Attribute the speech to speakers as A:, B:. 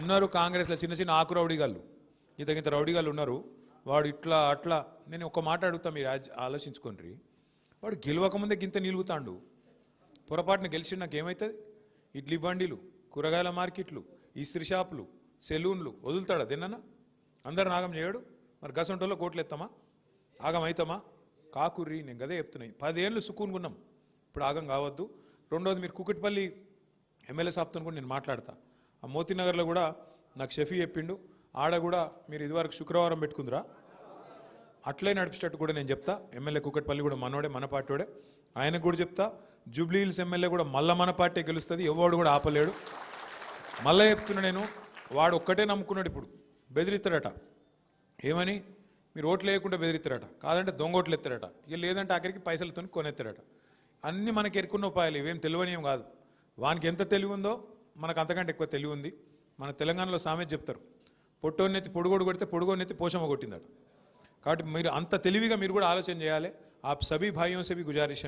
A: ఉన్నారు కాంగ్రెస్లో చిన్న చిన్న ఆకు రౌడీగాళ్ళు, ఇంత రౌడీగాళ్ళు ఉన్నారు. వాడు ఇట్లా అట్లా. నేను ఒక మాట అడుగుతా, మీరు ఆలోచించుకోండి. వాడు గెలవకముందే గింత నిలుగుతాండు, పొరపాటున గెలిచి నాకు ఏమవుతుంది? ఇడ్లీ బండిలు, కూరగాయల మార్కెట్లు, ఇస్త్రీ షాపులు, సెలూన్లు వదులుతాడా దేనన్నా? అందరు ఆగం చేయడు. మరి గసంటోలో కోట్లు ఎత్తామా? ఆగం అవుతామా? కాకుర్రి. నేను గదే చెప్తున్నాయి. 10 ఏళ్ళు సుకూన్గున్నాం, ఇప్పుడు ఆగం కావద్దు. రెండోది, మీరు కూకట్పల్లి ఎమ్మెల్యే సాబ్తో కూడా నేను మాట్లాడతా. ఆ మోతీనగర్లో కూడా నాకు షఫీ చెప్పిండు, ఆడ కూడా మీరు ఇదివరకు శుక్రవారం పెట్టుకుందిరా, అట్లే నడిపించేటట్టు కూడా నేను చెప్తా. ఎమ్మెల్యే కూకట్పల్లి కూడా మనోడే, మన పార్టీడే, ఆయనకు కూడా చెప్తా. జూబ్లీ హిల్స్ ఎమ్మెల్యే కూడా మళ్ళా మన పార్టీ గెలుస్తుంది, ఎవడు కూడా ఆపలేడు. మళ్ళీ చెప్తున్నా నేను, వాడు ఒక్కటే నమ్ముకున్నాడు. ఇప్పుడు బెదిరిస్తాడట. ఏమని? మీరు ఓట్లు వేయకుండా బెదిరిస్తారట, కాదంటే దొంగ ఓట్లు ఎత్తారట, ఇక లేదంటే ఆఖరికి పైసలతో కొనెత్తారట. అన్నీ మనకి ఎరుకున్న ఉపాయాలు, ఇవేం తెలివనియం కాదు. వానికి ఎంత తెలివి ఉందో మనకు అంతకంటే ఎక్కువ తెలివి ఉంది. మన తెలంగాణలో సామెత చెప్తారు, పొట్టోన్నెత్తి పొడుగోడు కొడితే పొడుగోన్నెత్తి పోషమ్మ కొట్టిందట. కాబట్టి మీరు అంత తెలివిగా మీరు కూడా ఆలోచన చేయాలి. आप सभी भाइयों से भी गुजारिश है